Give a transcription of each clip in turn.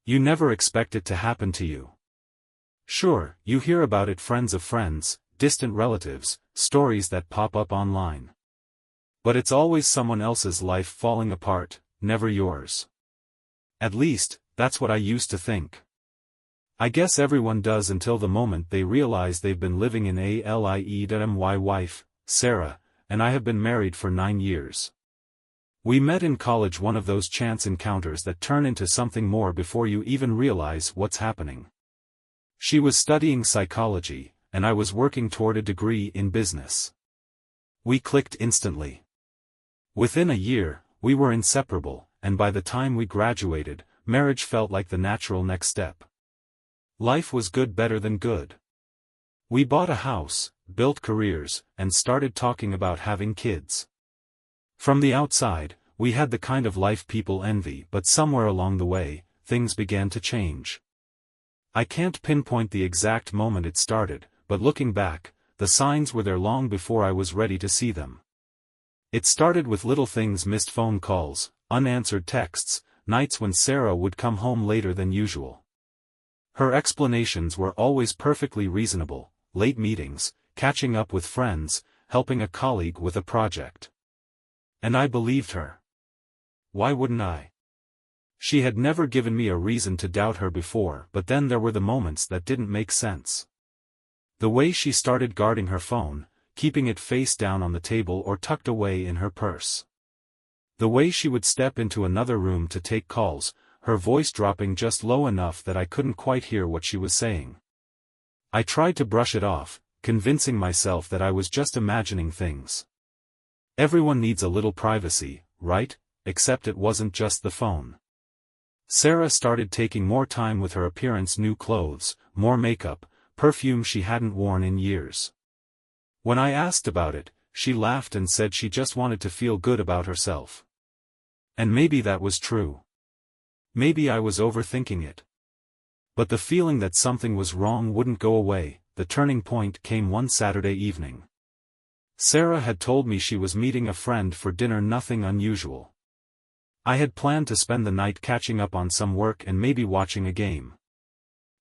You never expect it to happen to you. Sure, you hear about it, friends of friends, distant relatives, stories that pop up online. But it's always someone else's life falling apart, never yours. At least, that's what I used to think. I guess everyone does until the moment they realize they've been living in a lie. My wife, Sarah, and I have been married for 9 years. We met in college, one of those chance encounters that turn into something more before you even realize what's happening. She was studying psychology, and I was working toward a degree in business. We clicked instantly. Within a year, we were inseparable, and by the time we graduated, marriage felt like the natural next step. Life was good, better than good. We bought a house, built careers, and started talking about having kids. From the outside, we had the kind of life people envy, but somewhere along the way, things began to change. I can't pinpoint the exact moment it started, but looking back, the signs were there long before I was ready to see them. It started with little things: missed phone calls, unanswered texts, nights when Sarah would come home later than usual. Her explanations were always perfectly reasonable: late meetings, catching up with friends, helping a colleague with a project. And I believed her. Why wouldn't I? She had never given me a reason to doubt her before, but then there were the moments that didn't make sense. The way she started guarding her phone, keeping it face down on the table or tucked away in her purse. The way she would step into another room to take calls, her voice dropping just low enough that I couldn't quite hear what she was saying. I tried to brush it off, convincing myself that I was just imagining things. Everyone needs a little privacy, right? Except it wasn't just the phone. Sarah started taking more time with her appearance: new clothes, more makeup, perfume she hadn't worn in years. When I asked about it, she laughed and said she just wanted to feel good about herself. And maybe that was true. Maybe I was overthinking it. But the feeling that something was wrong wouldn't go away. The turning point came one Saturday evening. Sarah had told me she was meeting a friend for dinner, nothing unusual. I had planned to spend the night catching up on some work and maybe watching a game.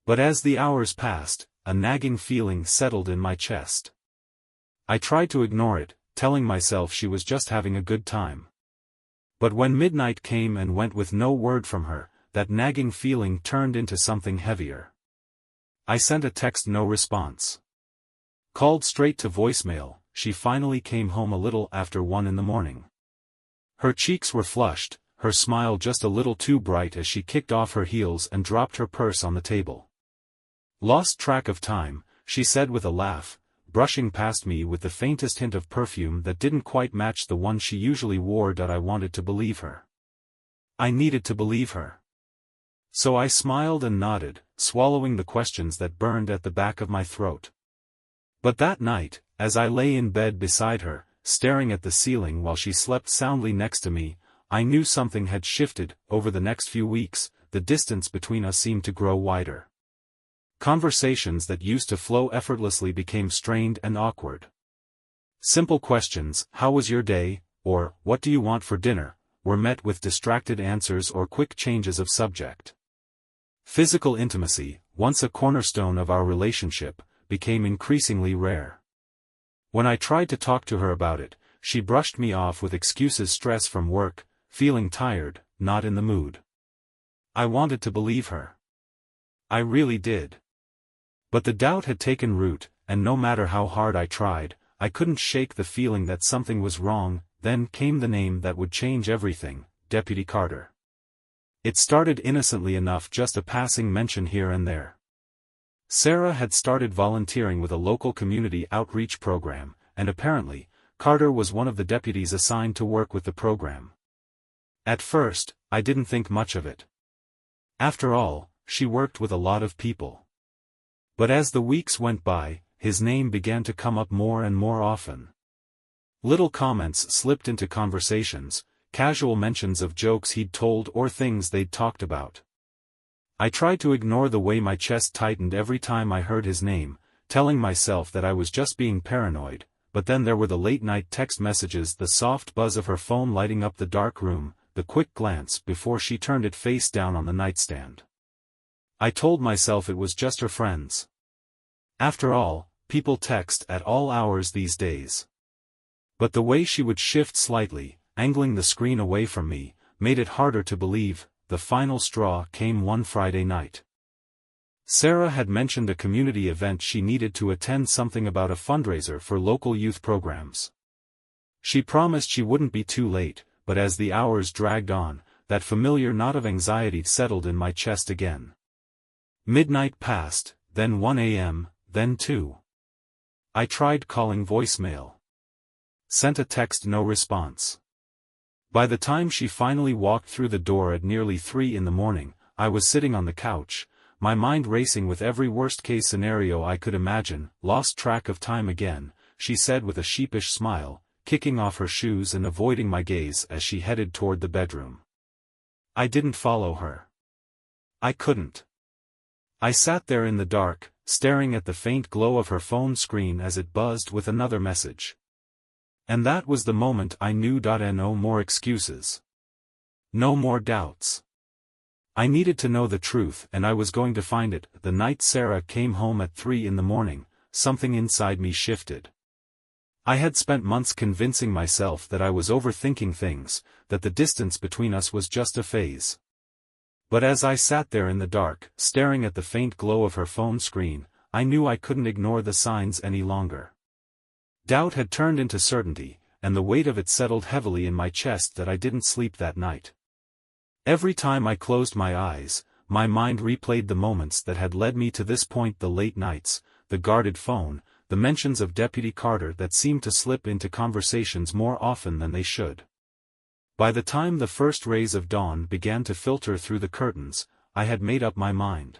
But as the hours passed, a nagging feeling settled in my chest. I tried to ignore it, telling myself she was just having a good time. But when midnight came and went with no word from her, that nagging feeling turned into something heavier. I sent a text, no response. Called straight to voicemail. She finally came home a little after 1 in the morning. Her cheeks were flushed, her smile just a little too bright as she kicked off her heels and dropped her purse on the table. Lost track of time, she said with a laugh, brushing past me with the faintest hint of perfume that didn't quite match the one she usually wore. I wanted to believe her. I needed to believe her. So I smiled and nodded, swallowing the questions that burned at the back of my throat. But that night, as I lay in bed beside her, staring at the ceiling while she slept soundly next to me, I knew something had shifted. Over the next few weeks, the distance between us seemed to grow wider. Conversations that used to flow effortlessly became strained and awkward. Simple questions, "How was your day?" or "What do you want for dinner?" were met with distracted answers or quick changes of subject. Physical intimacy, once a cornerstone of our relationship, became increasingly rare. When I tried to talk to her about it, she brushed me off with excuses: stress from work, feeling tired, not in the mood. I wanted to believe her. I really did. But the doubt had taken root, and no matter how hard I tried, I couldn't shake the feeling that something was wrong. Then came the name that would change everything: Deputy Carter. It started innocently enough, just a passing mention here and there. Sarah had started volunteering with a local community outreach program, and apparently, Carter was one of the deputies assigned to work with the program. At first, I didn't think much of it. After all, she worked with a lot of people. But as the weeks went by, his name began to come up more and more often. Little comments slipped into conversations, casual mentions of jokes he'd told or things they'd talked about. I tried to ignore the way my chest tightened every time I heard his name, telling myself that I was just being paranoid, but then there were the late-night text messages, the soft buzz of her phone lighting up the dark room, the quick glance before she turned it face down on the nightstand. I told myself it was just her friends. After all, people text at all hours these days. But the way she would shift slightly, angling the screen away from me, made it harder to believe. The final straw came one Friday night. Sarah had mentioned a community event she needed to attend, something about a fundraiser for local youth programs. She promised she wouldn't be too late, but as the hours dragged on, that familiar knot of anxiety settled in my chest again. Midnight passed, then 1 a.m., then 2. I tried calling voicemail. Sent a text, no response. By the time she finally walked through the door at nearly 3 in the morning, I was sitting on the couch, my mind racing with every worst-case scenario I could imagine. Lost track of time again, she said with a sheepish smile, kicking off her shoes and avoiding my gaze as she headed toward the bedroom. I didn't follow her. I couldn't. I sat there in the dark, staring at the faint glow of her phone screen as it buzzed with another message. And that was the moment I knew. No more excuses. No more doubts. I needed to know the truth, and I was going to find it. The night Sarah came home at 3 in the morning, something inside me shifted. I had spent months convincing myself that I was overthinking things, that the distance between us was just a phase. But as I sat there in the dark, staring at the faint glow of her phone screen, I knew I couldn't ignore the signs any longer. Doubt had turned into certainty, and the weight of it settled heavily in my chest that I didn't sleep that night. Every time I closed my eyes, my mind replayed the moments that had led me to this point: the late nights, the guarded phone, the mentions of Deputy Carter that seemed to slip into conversations more often than they should. By the time the first rays of dawn began to filter through the curtains, I had made up my mind.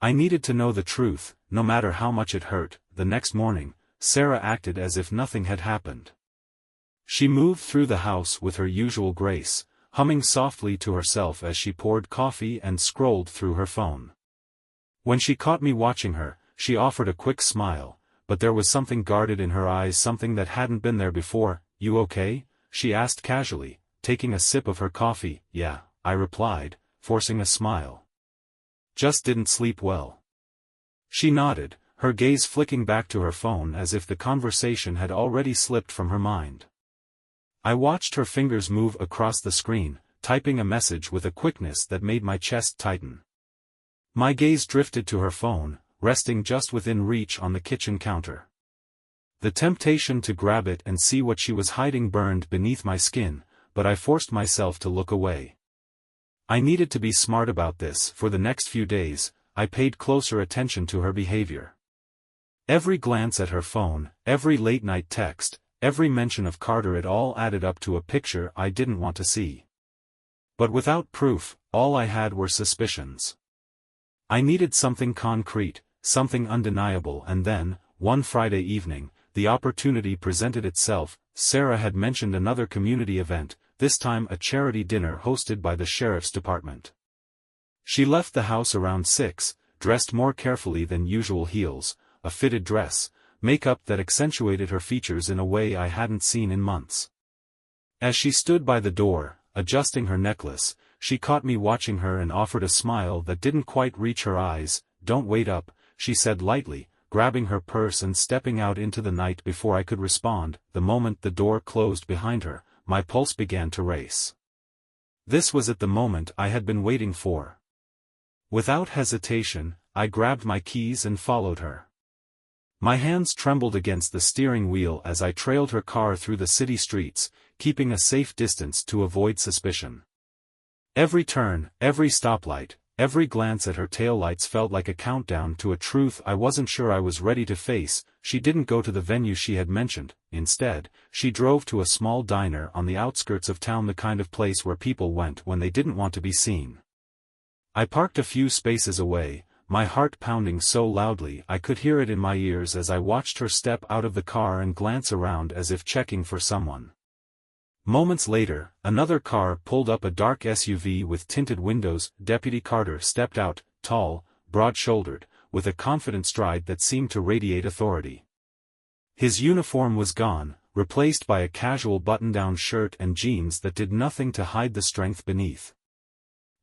I needed to know the truth, no matter how much it hurt. The next morning, Sarah acted as if nothing had happened. She moved through the house with her usual grace, humming softly to herself as she poured coffee and scrolled through her phone. When she caught me watching her, she offered a quick smile, but there was something guarded in her eyes, something that hadn't been there before. "You okay?" she asked casually, taking a sip of her coffee. "Yeah," I replied, forcing a smile. "Just didn't sleep well." She nodded, her gaze flicking back to her phone as if the conversation had already slipped from her mind. I watched her fingers move across the screen, typing a message with a quickness that made my chest tighten. My gaze drifted to her phone, resting just within reach on the kitchen counter. The temptation to grab it and see what she was hiding burned beneath my skin, but I forced myself to look away. I needed to be smart about this. For the next few days, I paid closer attention to her behavior. Every glance at her phone, every late-night text, every mention of Carter, it all added up to a picture I didn't want to see. But without proof, all I had were suspicions. I needed something concrete, something undeniable, and then, one Friday evening, the opportunity presented itself. Sarah had mentioned another community event, this time a charity dinner hosted by the sheriff's department. She left the house around 6, dressed more carefully than usual: heels, a fitted dress, makeup that accentuated her features in a way I hadn't seen in months. As she stood by the door, adjusting her necklace, she caught me watching her and offered a smile that didn't quite reach her eyes. "Don't wait up," she said lightly, grabbing her purse and stepping out into the night. Before I could respond, the moment the door closed behind her, my pulse began to race. This was the moment I had been waiting for. Without hesitation, I grabbed my keys and followed her. My hands trembled against the steering wheel as I trailed her car through the city streets, keeping a safe distance to avoid suspicion. Every turn, every stoplight, every glance at her taillights felt like a countdown to a truth I wasn't sure I was ready to face. She didn't go to the venue she had mentioned. Instead, she drove to a small diner on the outskirts of town, the kind of place where people went when they didn't want to be seen. I parked a few spaces away, my heart pounding so loudly I could hear it in my ears as I watched her step out of the car and glance around as if checking for someone. Moments later, another car pulled up, a dark SUV with tinted windows. Deputy Carter stepped out, tall, broad-shouldered, with a confident stride that seemed to radiate authority. His uniform was gone, replaced by a casual button-down shirt and jeans that did nothing to hide the strength beneath.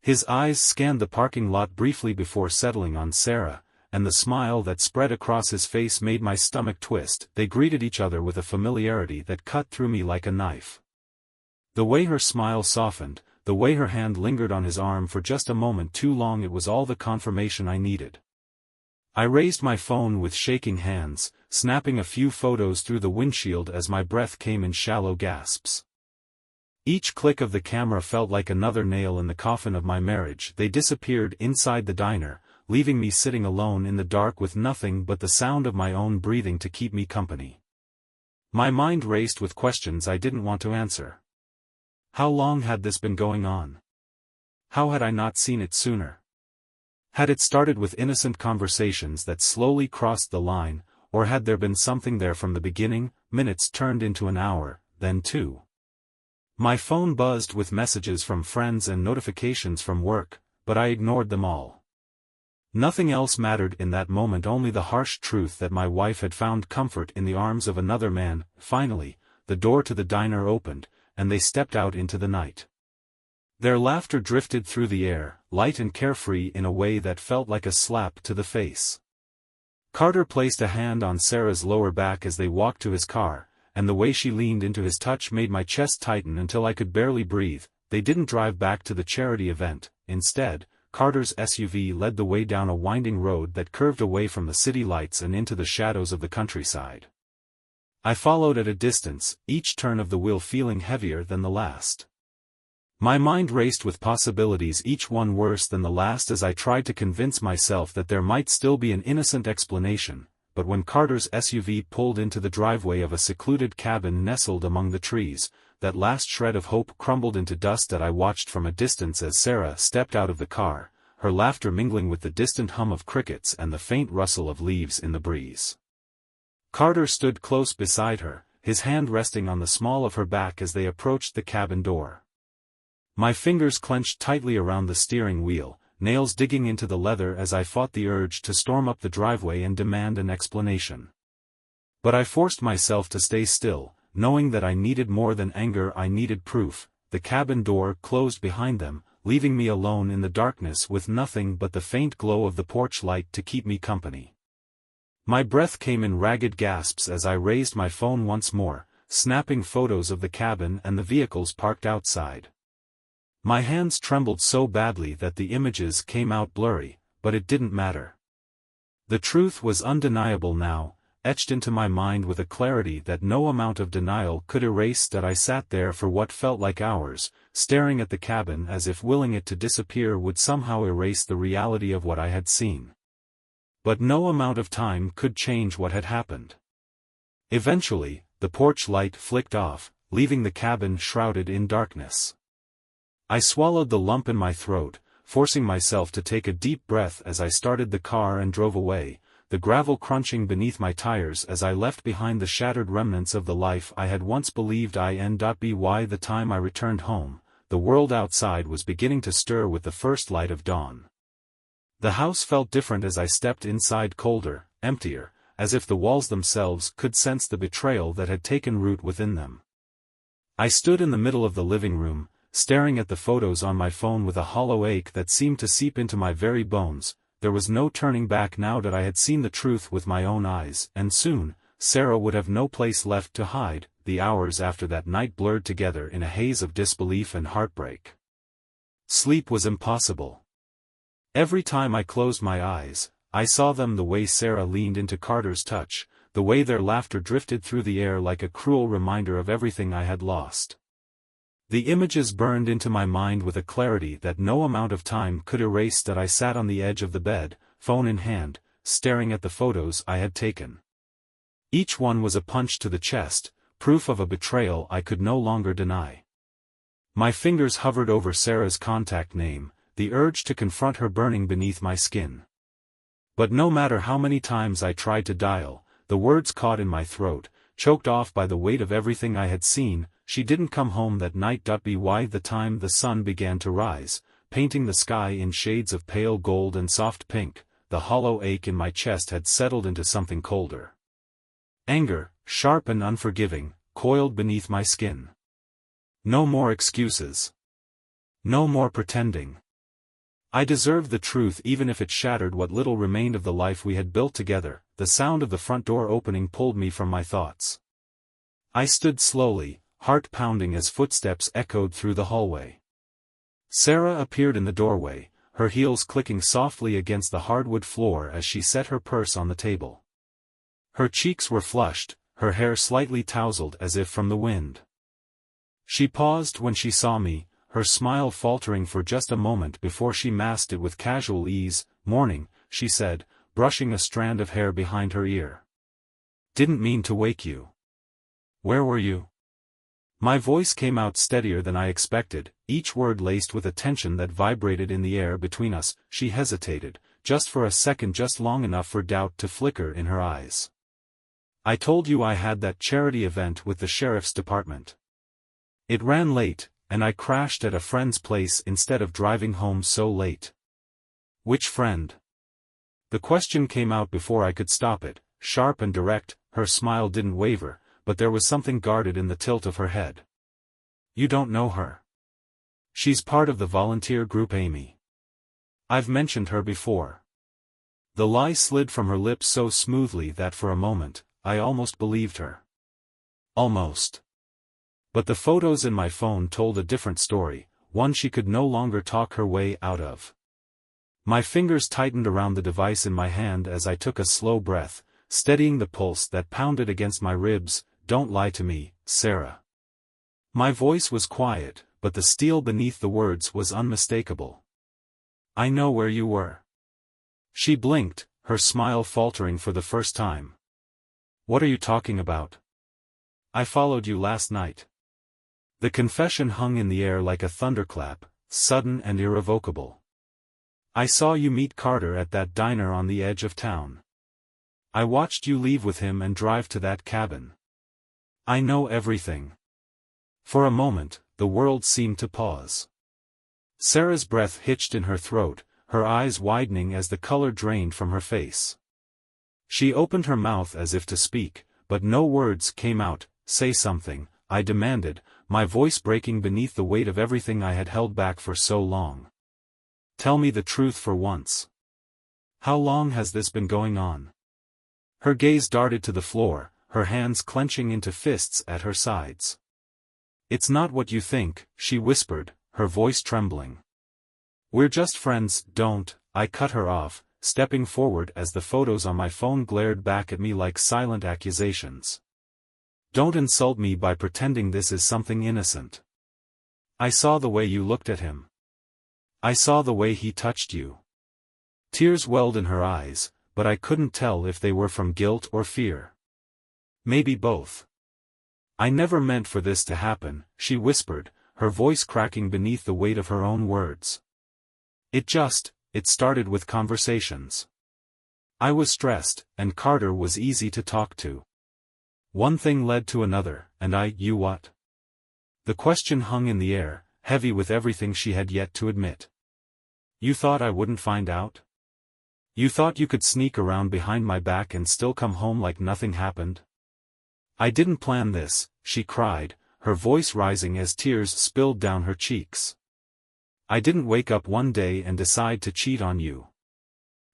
His eyes scanned the parking lot briefly before settling on Sarah, and the smile that spread across his face made my stomach twist. They greeted each other with a familiarity that cut through me like a knife. The way her smile softened, the way her hand lingered on his arm for just a moment too long, it was all the confirmation I needed. I raised my phone with shaking hands, snapping a few photos through the windshield as my breath came in shallow gasps. Each click of the camera felt like another nail in the coffin of my marriage. They disappeared inside the diner, leaving me sitting alone in the dark with nothing but the sound of my own breathing to keep me company. My mind raced with questions I didn't want to answer. How long had this been going on? How had I not seen it sooner? Had it started with innocent conversations that slowly crossed the line, or had there been something there from the beginning? Minutes turned into an hour, then 2. My phone buzzed with messages from friends and notifications from work, but I ignored them all. Nothing else mattered in that moment, only the harsh truth that my wife had found comfort in the arms of another man. Finally, the door to the diner opened, and they stepped out into the night. Their laughter drifted through the air, light and carefree in a way that felt like a slap to the face. Carter placed a hand on Sarah's lower back as they walked to his car, and the way she leaned into his touch made my chest tighten until I could barely breathe. They didn't drive back to the charity event. Instead, Carter's SUV led the way down a winding road that curved away from the city lights and into the shadows of the countryside. I followed at a distance, each turn of the wheel feeling heavier than the last. My mind raced with possibilities, each one worse than the last, as I tried to convince myself that there might still be an innocent explanation. But when Carter's SUV pulled into the driveway of a secluded cabin nestled among the trees, that last shred of hope crumbled into dust. That I watched from a distance as Sarah stepped out of the car, her laughter mingling with the distant hum of crickets and the faint rustle of leaves in the breeze. Carter stood close beside her, his hand resting on the small of her back as they approached the cabin door. My fingers clenched tightly around the steering wheel, nails digging into the leather as I fought the urge to storm up the driveway and demand an explanation. But I forced myself to stay still, knowing that I needed more than anger, I needed proof. The cabin door closed behind them, leaving me alone in the darkness with nothing but the faint glow of the porch light to keep me company. My breath came in ragged gasps as I raised my phone once more, snapping photos of the cabin and the vehicles parked outside. My hands trembled so badly that the images came out blurry, but it didn't matter. The truth was undeniable now, etched into my mind with a clarity that no amount of denial could erase. That I sat there for what felt like hours, staring at the cabin as if willing it to disappear would somehow erase the reality of what I had seen. But no amount of time could change what had happened. Eventually, the porch light flicked off, leaving the cabin shrouded in darkness. I swallowed the lump in my throat, forcing myself to take a deep breath as I started the car and drove away, the gravel crunching beneath my tires as I left behind the shattered remnants of the life I had once believed By the time I returned home, the world outside was beginning to stir with the first light of dawn. The house felt different as I stepped inside, colder, emptier, as if the walls themselves could sense the betrayal that had taken root within them. I stood in the middle of the living room, staring at the photos on my phone with a hollow ache that seemed to seep into my very bones. There was no turning back now that I had seen the truth with my own eyes, and soon, Sarah would have no place left to hide. The hours after that night blurred together in a haze of disbelief and heartbreak. Sleep was impossible. Every time I closed my eyes, I saw them: the way Sarah leaned into Carter's touch, the way their laughter drifted through the air like a cruel reminder of everything I had lost. The images burned into my mind with a clarity that no amount of time could erase. That I sat on the edge of the bed, phone in hand, staring at the photos I had taken. Each one was a punch to the chest, proof of a betrayal I could no longer deny. My fingers hovered over Sarah's contact name, the urge to confront her burning beneath my skin. But no matter how many times I tried to dial, the words caught in my throat, choked off by the weight of everything I had seen. She didn't come home that night. By the time the sun began to rise, painting the sky in shades of pale gold and soft pink, the hollow ache in my chest had settled into something colder. Anger, sharp and unforgiving, coiled beneath my skin. No more excuses. No more pretending. I deserved the truth even if it shattered what little remained of the life we had built together. The sound of the front door opening pulled me from my thoughts. I stood slowly, heart pounding as footsteps echoed through the hallway. Sarah appeared in the doorway, her heels clicking softly against the hardwood floor as she set her purse on the table. Her cheeks were flushed, her hair slightly tousled as if from the wind. She paused when she saw me, her smile faltering for just a moment before she masked it with casual ease. "Morning," she said, brushing a strand of hair behind her ear. "Didn't mean to wake you. Where were you?" My voice came out steadier than I expected, each word laced with a tension that vibrated in the air between us. She hesitated, just for a second, just long enough for doubt to flicker in her eyes. "I told you I had that charity event with the sheriff's department. It ran late, and I crashed at a friend's place instead of driving home so late." "Which friend?" The question came out before I could stop it, sharp and direct. Her smile didn't waver, but there was something guarded in the tilt of her head. "You don't know her. She's part of the volunteer group Amy. I've mentioned her before." The lie slid from her lips so smoothly that for a moment, I almost believed her. Almost. But the photos in my phone told a different story, one she could no longer talk her way out of. My fingers tightened around the device in my hand as I took a slow breath, steadying the pulse that pounded against my ribs. "Don't lie to me, Sarah." My voice was quiet, but the steel beneath the words was unmistakable. "I know where you were." She blinked, her smile faltering for the first time. "What are you talking about?" "I followed you last night." The confession hung in the air like a thunderclap, sudden and irrevocable. "I saw you meet Carter at that diner on the edge of town. I watched you leave with him and drive to that cabin. I know everything." For a moment, the world seemed to pause. Sarah's breath hitched in her throat, her eyes widening as the color drained from her face. She opened her mouth as if to speak, but no words came out. "Say something," I demanded, my voice breaking beneath the weight of everything I had held back for so long. "Tell me the truth for once. How long has this been going on?" Her gaze darted to the floor, her hands clenching into fists at her sides. "It's not what you think," she whispered, her voice trembling. "We're just friends." "Don't," I cut her off, stepping forward as the photos on my phone glared back at me like silent accusations. "Don't insult me by pretending this is something innocent. I saw the way you looked at him. I saw the way he touched you." Tears welled in her eyes, but I couldn't tell if they were from guilt or fear. "Maybe both." "I never meant for this to happen," she whispered, her voice cracking beneath the weight of her own words. It started with conversations. I was stressed, and Carter was easy to talk to. One thing led to another, and you what?" The question hung in the air, heavy with everything she had yet to admit. "You thought I wouldn't find out? You thought you could sneak around behind my back and still come home like nothing happened?" "I didn't plan this," she cried, her voice rising as tears spilled down her cheeks. "I didn't wake up one day and decide to cheat on you.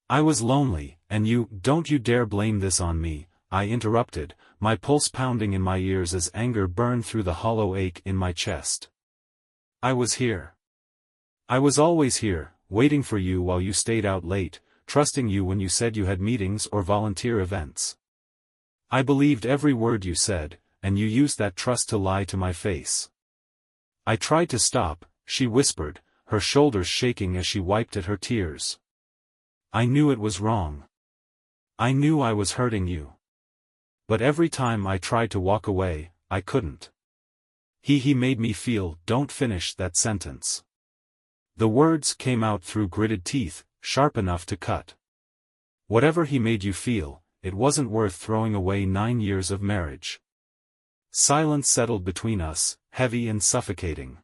I was lonely, and don't you dare blame this on me," I interrupted, my pulse pounding in my ears as anger burned through the hollow ache in my chest. "I was here. I was always here, waiting for you while you stayed out late, trusting you when you said you had meetings or volunteer events. I believed every word you said, and you used that trust to lie to my face." I tried to stop, she whispered, her shoulders shaking as she wiped at her tears. "I knew it was wrong. I knew I was hurting you. But every time I tried to walk away, I couldn't. He made me feel." "Don't finish that sentence." The words came out through gritted teeth, sharp enough to cut. "Whatever he made you feel, it wasn't worth throwing away 9 years of marriage." Silence settled between us, heavy and suffocating.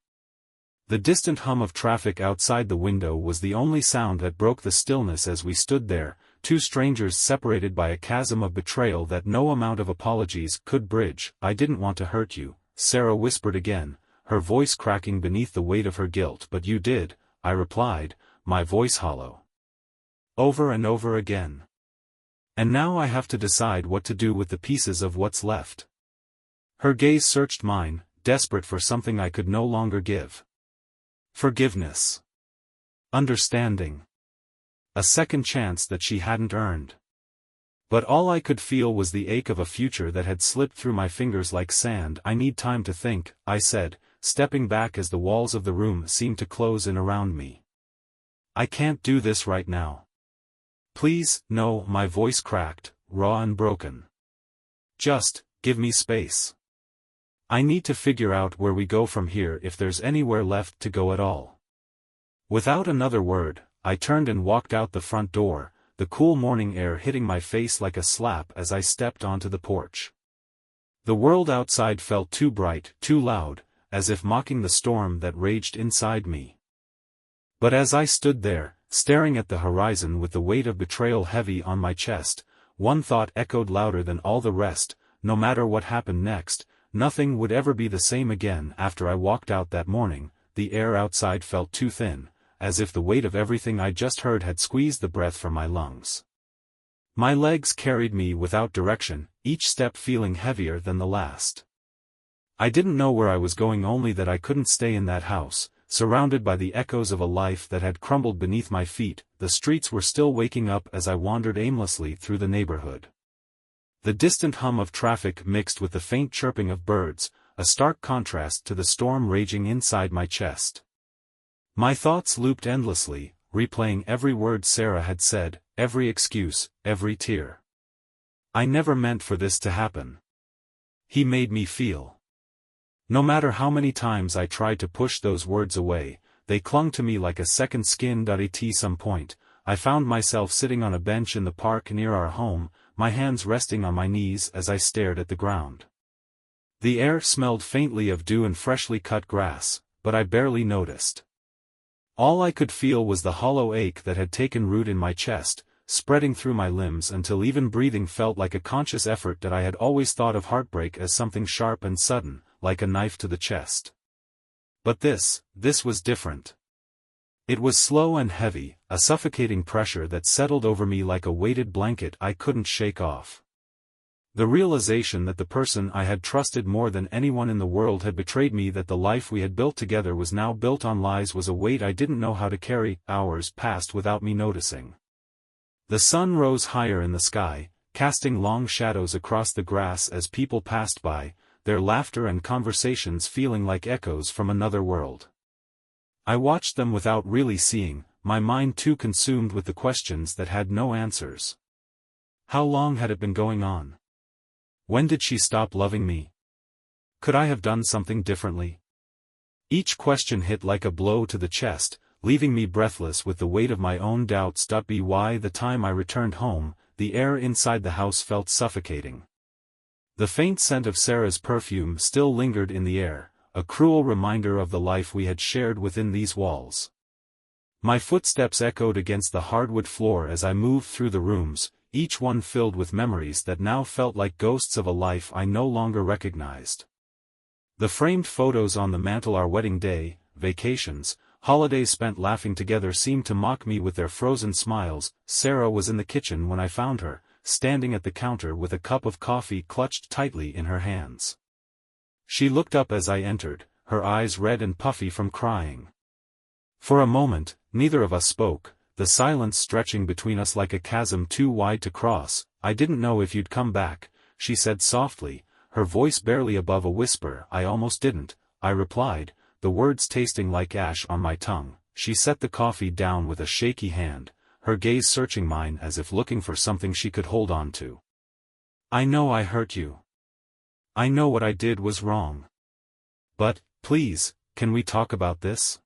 The distant hum of traffic outside the window was the only sound that broke the stillness as we stood there, two strangers separated by a chasm of betrayal that no amount of apologies could bridge. "I didn't want to hurt you," Sarah whispered again, her voice cracking beneath the weight of her guilt. "But you did," I replied, my voice hollow. Over and over again. And now I have to decide what to do with the pieces of what's left. Her gaze searched mine, desperate for something I could no longer give. Forgiveness. Understanding. A second chance that she hadn't earned. But all I could feel was the ache of a future that had slipped through my fingers like sand. I need time to think, I said, stepping back as the walls of the room seemed to close in around me. I can't do this right now. Please, no, my voice cracked, raw and broken. Just, give me space. I need to figure out where we go from here if there's anywhere left to go at all. Without another word, I turned and walked out the front door, the cool morning air hitting my face like a slap as I stepped onto the porch. The world outside felt too bright, too loud, as if mocking the storm that raged inside me. But as I stood there, staring at the horizon with the weight of betrayal heavy on my chest, one thought echoed louder than all the rest: no matter what happened next, nothing would ever be the same again. After I walked out that morning, the air outside felt too thin, as if the weight of everything I just heard had squeezed the breath from my lungs. My legs carried me without direction, each step feeling heavier than the last. I didn't know where I was going, only that I couldn't stay in that house, surrounded by the echoes of a life that had crumbled beneath my feet. The streets were still waking up as I wandered aimlessly through the neighborhood. The distant hum of traffic mixed with the faint chirping of birds, a stark contrast to the storm raging inside my chest. My thoughts looped endlessly, replaying every word Sarah had said, every excuse, every tear. I never meant for this to happen. He made me feel. No matter how many times I tried to push those words away, they clung to me like a second skin. At some point, I found myself sitting on a bench in the park near our home, my hands resting on my knees as I stared at the ground. The air smelled faintly of dew and freshly cut grass, but I barely noticed. All I could feel was the hollow ache that had taken root in my chest, spreading through my limbs until even breathing felt like a conscious effort. That I had always thought of heartbreak as something sharp and sudden, like a knife to the chest. But this was different. It was slow and heavy, a suffocating pressure that settled over me like a weighted blanket I couldn't shake off. The realization that the person I had trusted more than anyone in the world had betrayed me, that the life we had built together was now built on lies, was a weight I didn't know how to carry. Hours passed without me noticing. The sun rose higher in the sky, casting long shadows across the grass as people passed by, their laughter and conversations feeling like echoes from another world. I watched them without really seeing, my mind too consumed with the questions that had no answers. How long had it been going on? When did she stop loving me? Could I have done something differently? Each question hit like a blow to the chest, leaving me breathless with the weight of my own doubts. By the time I returned home, the air inside the house felt suffocating. The faint scent of Sarah's perfume still lingered in the air, a cruel reminder of the life we had shared within these walls. My footsteps echoed against the hardwood floor as I moved through the rooms, each one filled with memories that now felt like ghosts of a life I no longer recognized. The framed photos on the mantel, our wedding day, vacations, holidays spent laughing together, seemed to mock me with their frozen smiles. Sarah was in the kitchen when I found her, standing at the counter with a cup of coffee clutched tightly in her hands. She looked up as I entered, her eyes red and puffy from crying. For a moment, neither of us spoke, the silence stretching between us like a chasm too wide to cross. I didn't know if you'd come back, she said softly, her voice barely above a whisper. I almost didn't, I replied, the words tasting like ash on my tongue. She set the coffee down with a shaky hand, her gaze searching mine as if looking for something she could hold on to. I know I hurt you. I know what I did was wrong. But, please, can we talk about this?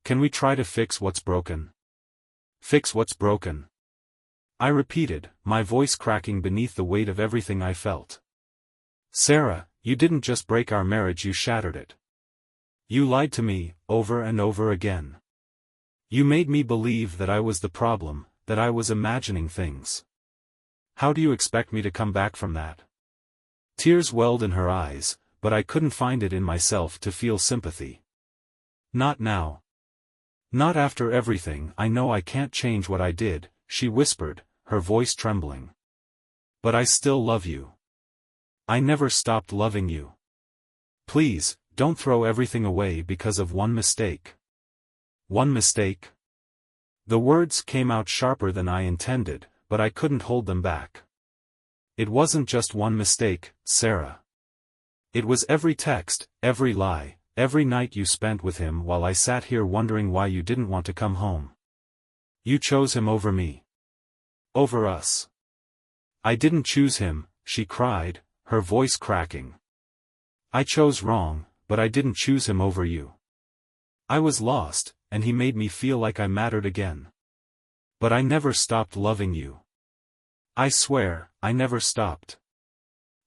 Can we try to fix what's broken? Fix what's broken? I repeated, my voice cracking beneath the weight of everything I felt. Sarah, you didn't just break our marriage, you shattered it. You lied to me, over and over again. You made me believe that I was the problem, that I was imagining things. How do you expect me to come back from that? Tears welled in her eyes, but I couldn't find it in myself to feel sympathy. Not now. Not after everything. I know I can't change what I did, she whispered, her voice trembling. But I still love you. I never stopped loving you. Please, don't throw everything away because of one mistake. One mistake? The words came out sharper than I intended, but I couldn't hold them back. It wasn't just one mistake, Sarah. It was every text, every lie, every night you spent with him while I sat here wondering why you didn't want to come home. You chose him over me. Over us. I didn't choose him, she cried, her voice cracking. I chose wrong, but I didn't choose him over you. I was lost, and he made me feel like I mattered again. But I never stopped loving you. I swear, I never stopped.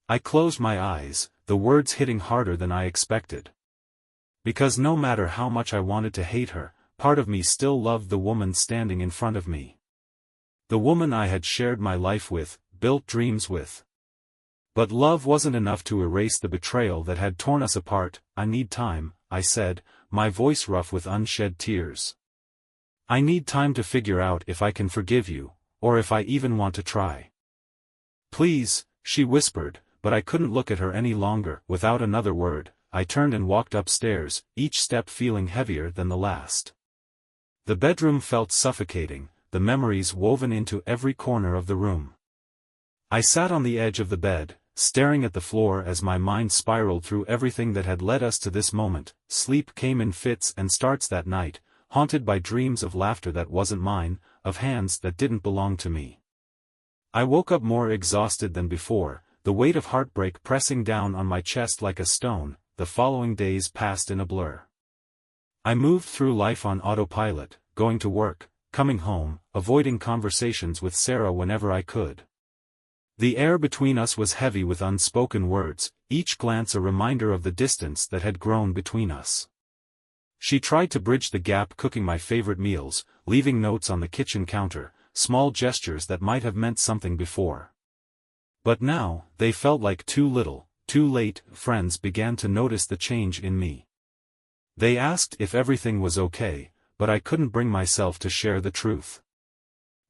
I closed my eyes, the words hitting harder than I expected. Because no matter how much I wanted to hate her, part of me still loved the woman standing in front of me. The woman I had shared my life with, built dreams with. But love wasn't enough to erase the betrayal that had torn us apart. I need time, I said, my voice rough with unshed tears. I need time to figure out if I can forgive you, or if I even want to try. Please, she whispered, but I couldn't look at her any longer. Without another word, I turned and walked upstairs, each step feeling heavier than the last. The bedroom felt suffocating, the memories woven into every corner of the room. I sat on the edge of the bed, staring at the floor as my mind spiraled through everything that had led us to this moment. Sleep came in fits and starts that night, haunted by dreams of laughter that wasn't mine, of hands that didn't belong to me. I woke up more exhausted than before, the weight of heartbreak pressing down on my chest like a stone. The following days passed in a blur. I moved through life on autopilot, going to work, coming home, avoiding conversations with Sarah whenever I could. The air between us was heavy with unspoken words, each glance a reminder of the distance that had grown between us. She tried to bridge the gap, cooking my favorite meals, leaving notes on the kitchen counter, small gestures that might have meant something before. But now, they felt like too little, too late. Friends began to notice the change in me. They asked if everything was okay, but I couldn't bring myself to share the truth.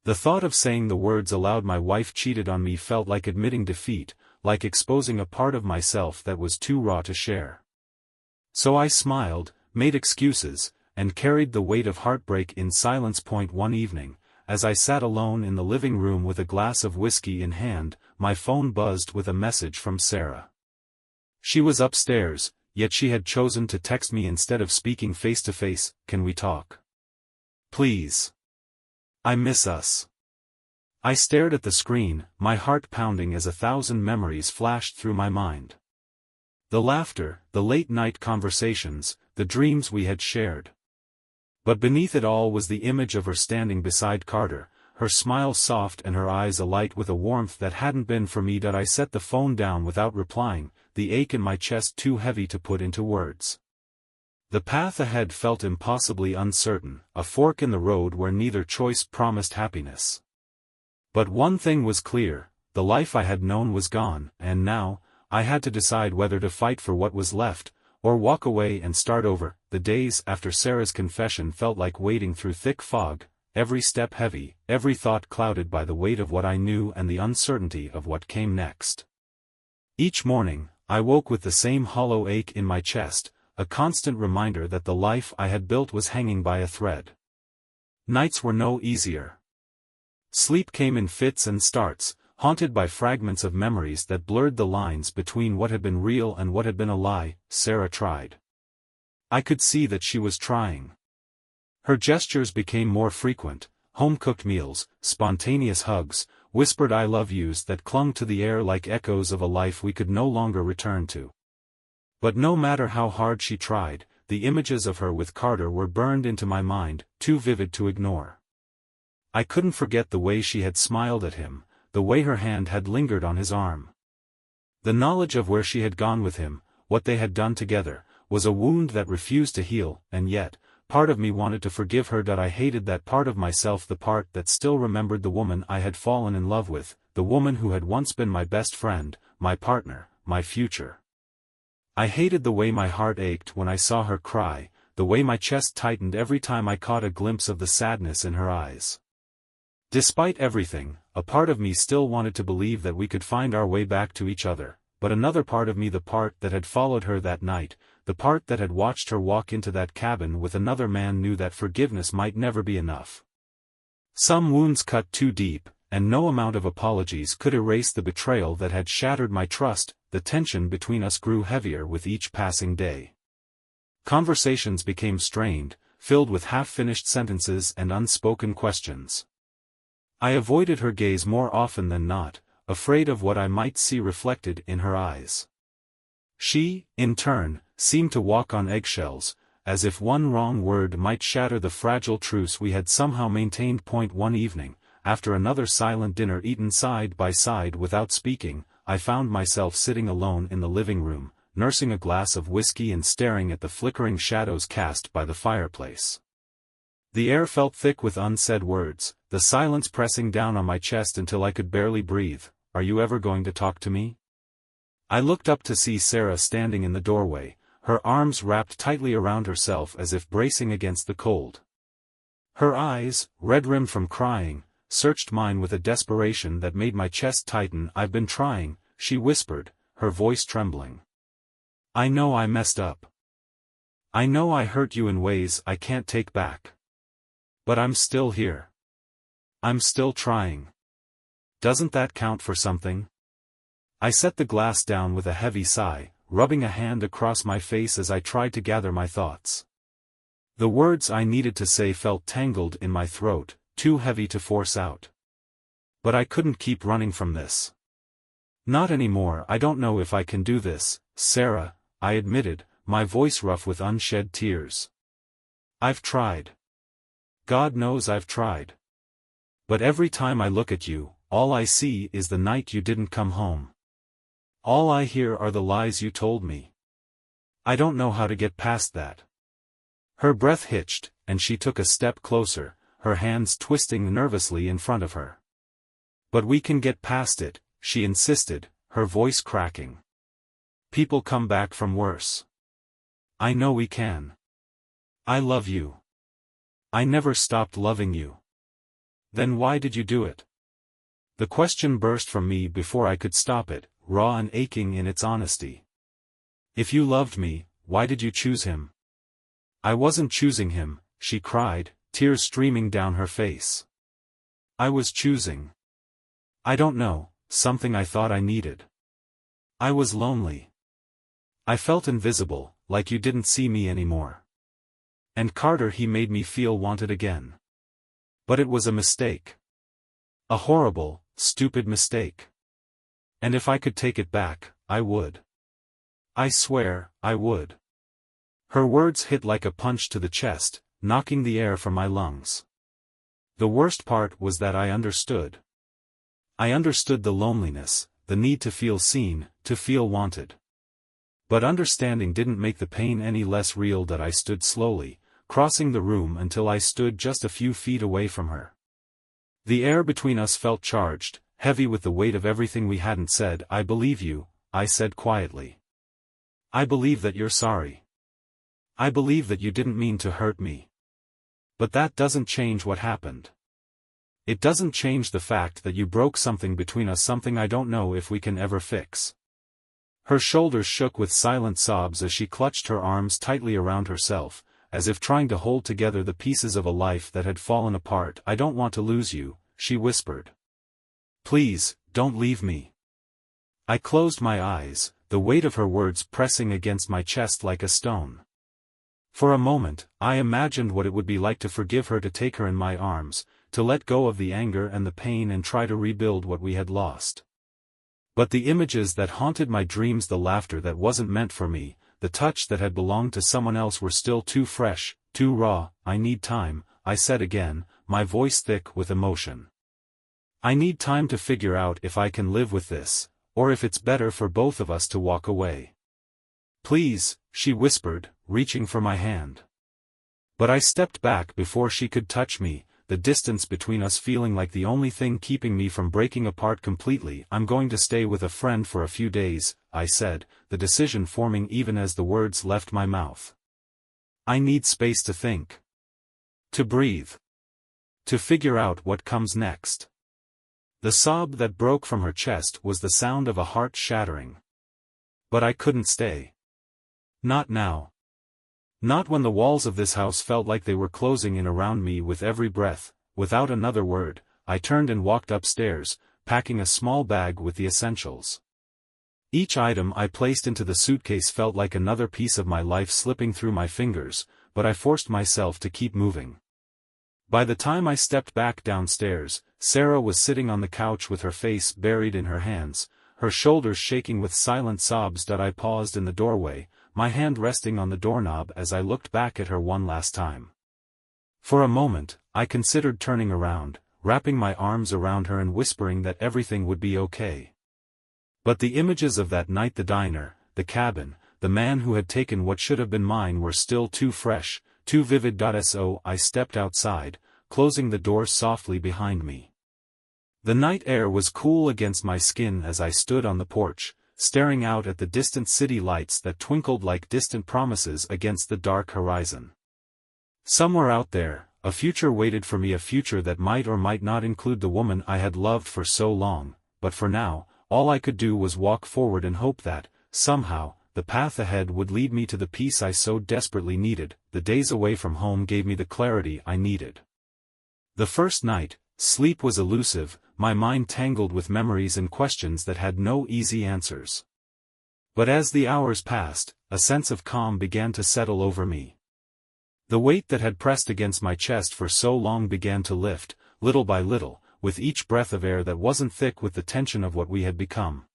The thought of saying the words aloud "my wife cheated on me" felt like admitting defeat, like exposing a part of myself that was too raw to share. So I smiled, made excuses, and carried the weight of heartbreak in silence. One evening, as I sat alone in the living room with a glass of whiskey in hand, my phone buzzed with a message from Sarah. She was upstairs, yet she had chosen to text me instead of speaking face to face. Can we talk? Please. I miss us. I stared at the screen, my heart pounding as 1,000 memories flashed through my mind. The laughter, the late-night conversations, the dreams we had shared. But beneath it all was the image of her standing beside Carter, her smile soft and her eyes alight with a warmth that hadn't been for me. I set the phone down without replying, the ache in my chest too heavy to put into words. The path ahead felt impossibly uncertain, a fork in the road where neither choice promised happiness. But one thing was clear, the life I had known was gone, and now, I had to decide whether to fight for what was left, or walk away and start over. The days after Sarah's confession felt like wading through thick fog, every step heavy, every thought clouded by the weight of what I knew and the uncertainty of what came next. Each morning, I woke with the same hollow ache in my chest, a constant reminder that the life I had built was hanging by a thread. Nights were no easier. Sleep came in fits and starts, haunted by fragments of memories that blurred the lines between what had been real and what had been a lie. Sarah tried. I could see that she was trying. Her gestures became more frequent, home-cooked meals, spontaneous hugs, whispered "I love yous" that clung to the air like echoes of a life we could no longer return to. But no matter how hard she tried, the images of her with Carter were burned into my mind, too vivid to ignore. I couldn't forget the way she had smiled at him, the way her hand had lingered on his arm. The knowledge of where she had gone with him, what they had done together, was a wound that refused to heal, and yet, part of me wanted to forgive her. I hated that part of myself, the part that still remembered the woman I had fallen in love with, the woman who had once been my best friend, my partner, my future. I hated the way my heart ached when I saw her cry, the way my chest tightened every time I caught a glimpse of the sadness in her eyes. Despite everything, a part of me still wanted to believe that we could find our way back to each other, but another part of me, the part that had followed her that night, the part that had watched her walk into that cabin with another man, knew that forgiveness might never be enough. Some wounds cut too deep, and no amount of apologies could erase the betrayal that had shattered my trust. The tension between us grew heavier with each passing day. Conversations became strained, filled with half-finished sentences and unspoken questions. I avoided her gaze more often than not, afraid of what I might see reflected in her eyes. She, in turn, seemed to walk on eggshells, as if one wrong word might shatter the fragile truce we had somehow maintained. One evening, after another silent dinner eaten side by side without speaking, I found myself sitting alone in the living room, nursing a glass of whiskey and staring at the flickering shadows cast by the fireplace. The air felt thick with unsaid words, the silence pressing down on my chest until I could barely breathe. "Are you ever going to talk to me?" I looked up to see Sarah standing in the doorway, her arms wrapped tightly around herself as if bracing against the cold. Her eyes, red-rimmed from crying, searched mine with a desperation that made my chest tighten. "I've been trying," she whispered, her voice trembling. "I know I messed up. I know I hurt you in ways I can't take back. But I'm still here. I'm still trying. Doesn't that count for something?" I set the glass down with a heavy sigh, rubbing a hand across my face as I tried to gather my thoughts. The words I needed to say felt tangled in my throat, too heavy to force out. But I couldn't keep running from this. "Not anymore. I don't know if I can do this, Sarah," I admitted, my voice rough with unshed tears. "I've tried. God knows I've tried. But every time I look at you, all I see is the night you didn't come home. All I hear are the lies you told me. I don't know how to get past that." Her breath hitched, and she took a step closer, her hands twisting nervously in front of her. "But we can get past it," she insisted, her voice cracking. "People come back from worse. I know we can. I love you. I never stopped loving you. Then why did you do it?" The question burst from me before I could stop it, raw and aching in its honesty. "If you loved me, why did you choose him?" "I wasn't choosing him," she cried, tears streaming down her face. "I was choosing. I don't know, something I thought I needed. I was lonely. I felt invisible, like you didn't see me anymore. And Carter, he made me feel wanted again. But it was a mistake. A horrible, stupid mistake. And if I could take it back, I would. I swear, I would." Her words hit like a punch to the chest, knocking the air from my lungs. The worst part was that I understood. I understood the loneliness, the need to feel seen, to feel wanted. But understanding didn't make the pain any less real. That I stood slowly, crossing the room until I stood just a few feet away from her. The air between us felt charged, heavy with the weight of everything we hadn't said. "I believe you," I said quietly. "I believe that you're sorry. I believe that you didn't mean to hurt me. But that doesn't change what happened. It doesn't change the fact that you broke something between us, something I don't know if we can ever fix." Her shoulders shook with silent sobs as she clutched her arms tightly around herself, as if trying to hold together the pieces of a life that had fallen apart. "I don't want to lose you," she whispered. "Please, don't leave me." I closed my eyes, the weight of her words pressing against my chest like a stone. For a moment, I imagined what it would be like to forgive her, to take her in my arms, to let go of the anger and the pain and try to rebuild what we had lost. But the images that haunted my dreams, the laughter that wasn't meant for me, the touch that had belonged to someone else, were still too fresh, too raw. "I need time," I said again, my voice thick with emotion. "I need time to figure out if I can live with this, or if it's better for both of us to walk away." "Please," she whispered, reaching for my hand. But I stepped back before she could touch me, the distance between us feeling like the only thing keeping me from breaking apart completely. "I'm going to stay with a friend for a few days," I said, the decision forming even as the words left my mouth. I need space to think. To breathe. To figure out what comes next. The sob that broke from her chest was the sound of a heart shattering. But I couldn't stay. Not now. Not when the walls of this house felt like they were closing in around me with every breath. Without another word, I turned and walked upstairs, packing a small bag with the essentials. Each item I placed into the suitcase felt like another piece of my life slipping through my fingers, but I forced myself to keep moving. By the time I stepped back downstairs, Sarah was sitting on the couch with her face buried in her hands, her shoulders shaking with silent sobs. I paused in the doorway, my hand resting on the doorknob as I looked back at her one last time. For a moment, I considered turning around, wrapping my arms around her and whispering that everything would be okay. But the images of that night, the diner, the cabin, the man who had taken what should have been mine, were still too fresh, too vivid. So I stepped outside, closing the door softly behind me. The night air was cool against my skin as I stood on the porch, staring out at the distant city lights that twinkled like distant promises against the dark horizon. Somewhere out there, a future waited for me, a future that might or might not include the woman I had loved for so long, but for now, all I could do was walk forward and hope that, somehow, the path ahead would lead me to the peace I so desperately needed. The days away from home gave me the clarity I needed. The first night, sleep was elusive, my mind tangled with memories and questions that had no easy answers. But as the hours passed, a sense of calm began to settle over me. The weight that had pressed against my chest for so long began to lift, little by little, with each breath of air that wasn't thick with the tension of what we had become.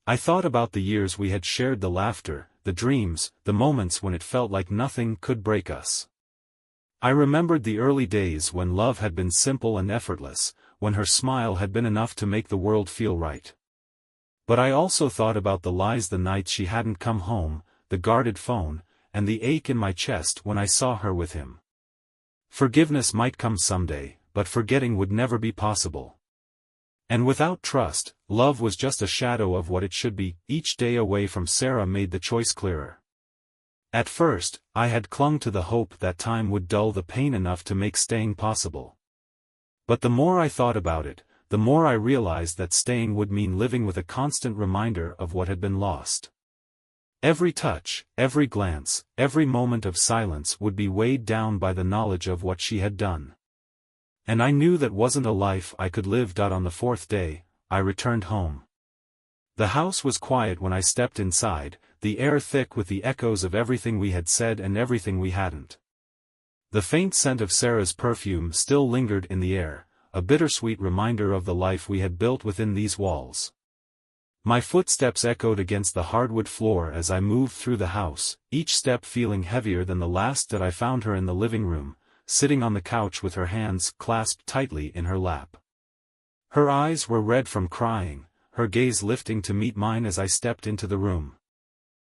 I thought about the years we had shared, the laughter, the dreams, the moments when it felt like nothing could break us. I remembered the early days when love had been simple and effortless, when her smile had been enough to make the world feel right. But I also thought about the lies, the nights she hadn't come home, the guarded phone, and the ache in my chest when I saw her with him. Forgiveness might come someday, but forgetting would never be possible. And without trust, love was just a shadow of what it should be. Each day away from Sarah made the choice clearer. At first, I had clung to the hope that time would dull the pain enough to make staying possible. But the more I thought about it, the more I realized that staying would mean living with a constant reminder of what had been lost. Every touch, every glance, every moment of silence would be weighed down by the knowledge of what she had done. And I knew that wasn't a life I could live. On the fourth day, I returned home. The house was quiet when I stepped inside, the air thick with the echoes of everything we had said and everything we hadn't. The faint scent of Sarah's perfume still lingered in the air, a bittersweet reminder of the life we had built within these walls. My footsteps echoed against the hardwood floor as I moved through the house, each step feeling heavier than the last. I found her in the living room, sitting on the couch with her hands clasped tightly in her lap. Her eyes were red from crying, her gaze lifting to meet mine as I stepped into the room.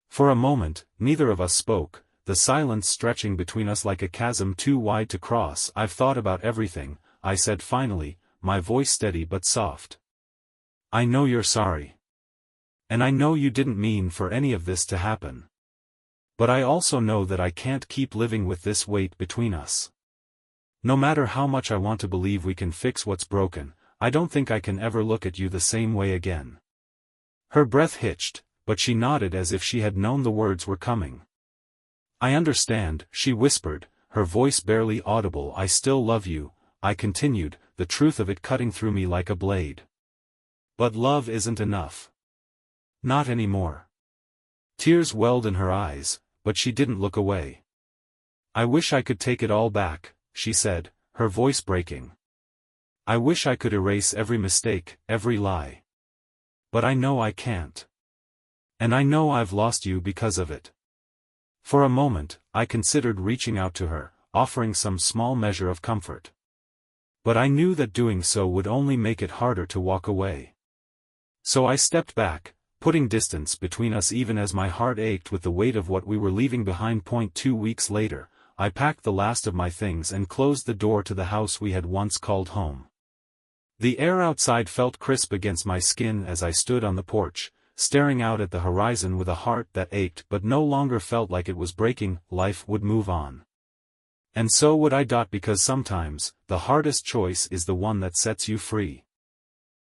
For a moment, neither of us spoke, the silence stretching between us like a chasm too wide to cross. "I've thought about everything," I said finally, my voice steady but soft. "I know you're sorry. And I know you didn't mean for any of this to happen. But I also know that I can't keep living with this weight between us. No matter how much I want to believe we can fix what's broken, I don't think I can ever look at you the same way again." Her breath hitched, but she nodded as if she had known the words were coming. "I understand," she whispered, her voice barely audible. "I still love you," I continued, the truth of it cutting through me like a blade. "But love isn't enough. Not anymore." Tears welled in her eyes, but she didn't look away. "I wish I could take it all back," she said, her voice breaking. "I wish I could erase every mistake, every lie. But I know I can't. And I know I've lost you because of it." For a moment, I considered reaching out to her, offering some small measure of comfort. But I knew that doing so would only make it harder to walk away. So I stepped back, putting distance between us even as my heart ached with the weight of what we were leaving behind. 2 weeks later, I packed the last of my things and closed the door to the house we had once called home. The air outside felt crisp against my skin as I stood on the porch, staring out at the horizon with a heart that ached but no longer felt like it was breaking. Life would move on. And so would I. Because sometimes, the hardest choice is the one that sets you free.